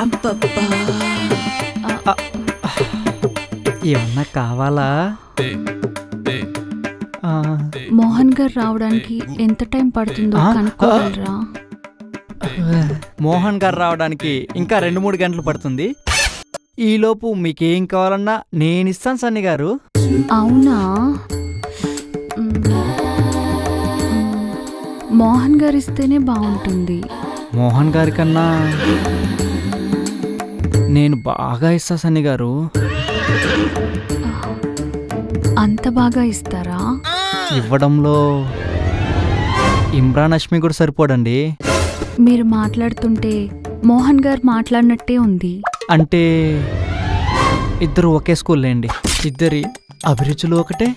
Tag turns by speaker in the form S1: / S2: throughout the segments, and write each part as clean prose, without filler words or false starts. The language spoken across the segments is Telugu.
S1: అబ్బబ్బా!
S2: ఏమన్నా కావాలా?
S3: మోహన్ గారు రావడానికి ఎంత టైం పడుతుందో కనుక్కోగలరా?
S2: మోహన్ గారు రావడానికి ఇంకా 2-3 గంటలు పడుతుంది. ఈలోపు మీకేం కావాలన్నా నేనిస్తాను సన్ని గారు.
S3: అవునా? మోహన్ గారు ఇస్తేనే బాగుంటుంది.
S2: మోహన్ గారి కన్నా నేను బాగా ఇస్తా సన్ని గారు.
S3: అంత బాగా ఇస్తారా?
S2: ఇవ్వడంలో ఇమ్రాన్ హష్మి కూడా సరిపోడండి.
S3: మీరు మాట్లాడుతుంటే మోహన్ గారు మాట్లాడినట్టే ఉంది.
S2: అంటే ఇద్దరు ఒకే స్కూల్లో అండి. ఇద్దరి అభిరుచులు ఒకటే,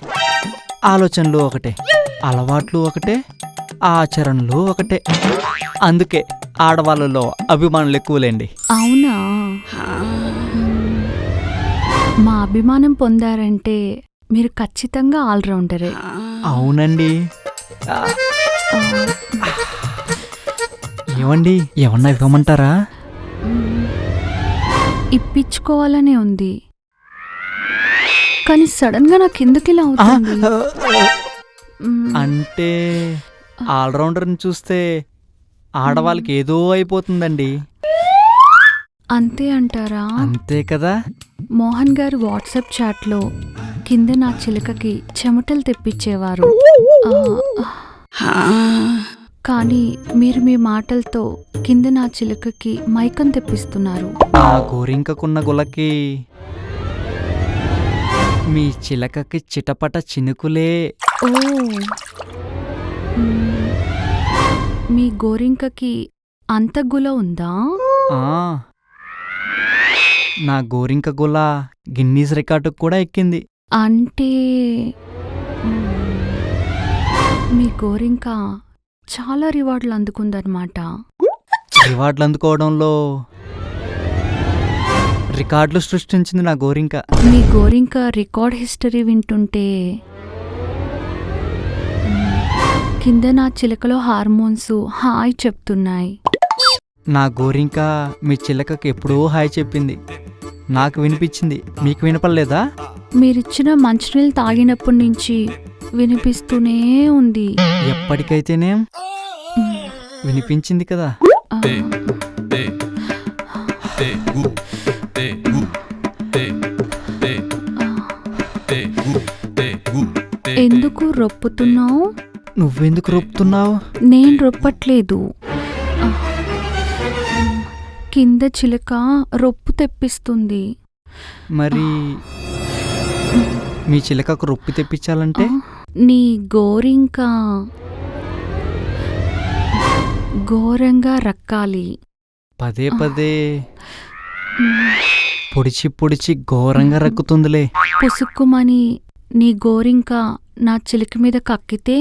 S2: ఆలోచనలు ఒకటే, అలవాట్లు ఒకటే, ఆచరణలు ఒకటే. అందుకే ఆడవాళ్ళలో అభిమానులు ఎక్కువలేండి.
S3: అవునా? మా అభిమానం పొందారంటే మీరు ఖచ్చితంగా ఆల్రౌండరే.
S2: అవునండి. ఏమండి, ఏమన్నా ఇవ్వమంటారా?
S3: ఇప్పించుకోవాలనే ఉంది, కానీ సడన్ గా నాకు ఎందుకు ఇలా అవుతుంది?
S2: అంటే ఆల్రౌండర్ని చూస్తే ఆడవాళ్ళకి ఏదో అయిపోతుందండి.
S3: అంతే అంటారా?
S2: అంతే కదా.
S3: మోహన్ గారు వాట్సాప్ చాట్లో కింద నా చిలుకకి చెమటలు తెప్పించేవారు. కానీ మీరు మీ మాటలతో కింద నా చిలుకకి మైకం తెప్పిస్తున్నారు.
S2: ఆ గోరింకకున్న గులకి మీ చిలకకి చిటపట చినుకులే.
S3: ఓ, మీ గోరింకకి అంత గుల ఉందా?
S2: నా గోరింక గుల గిన్నీస్ రికార్డుకు కూడా ఎక్కింది.
S3: అంటే మీ గోరింక చాలా రివార్డులు అందుకుందన్నమాట.
S2: రివార్డులు అందుకోవడంలో రికార్డులు సృష్టించింది నా గోరింక.
S3: మీ గోరింక రికార్డ్ హిస్టరీ వింటుంటే కింద నా చిలకలో హార్మోన్స్ హాయ్ చెప్తున్నాయి.
S2: నా గోరింక మీ చిలకకి ఎప్పుడో హాయ్ చెప్పింది, నాకు వినిపించింది. మీకు వినపడలేదా?
S3: మీరిచ్చిన మంచినీళ్ళు తాగినప్పటి నుంచి వినిపిస్తూనే ఉంది.
S2: ఎప్పటికైతేనే వినిపించింది కదా.
S3: ఎందుకు రొప్పుతున్నావు?
S2: నువ్వెందుకు రొప్పుతున్నావు?
S3: నేను రొప్పట్లేదు, కింద చిలక రొప్పు తెప్పిస్తుంది.
S2: మరి మీ చిలకకు రొప్పి తెప్పించాలంటే
S3: నీ గోరింక ఘోరంగా రక్కాలి.
S2: పదే పదే పొడిచి పొడిచి ఘోరంగా రక్కుతుందిలే.
S3: పుసుక్కుమని నీ గోరింక నా చిలుక మీద కక్కితే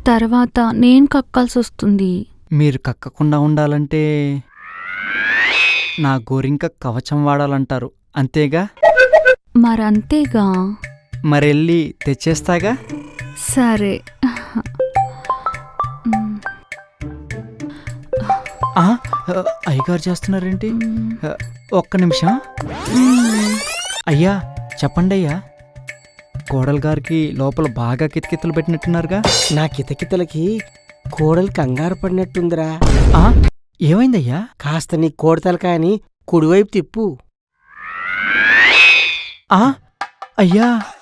S3: తర్వాత నేను కక్కాల్సి వస్తుంది.
S2: మీరు కక్కకుండా ఉండాలంటే నా గోరింక కవచం వాడాలంటారు, అంతేగా?
S3: మరంతేగా.
S2: మరెళ్ళి తెచ్చేస్తాగా.
S3: సరే.
S2: అయ్యగారు చేస్తున్నారేంటి? ఒక్క నిమిషం. అయ్యా చెప్పండి అయ్యా, కోడలు గారికి లోపల బాగా కితకితలు పెట్టినట్టున్నారుగా.
S1: నా కితకితలకి కోడలు కంగారు పడినట్టుందిరా.
S2: ఏమైందయ్యా?
S1: కాస్త నీ కోడతలకాయని కుడివైపు తిప్పు.
S2: అయ్యా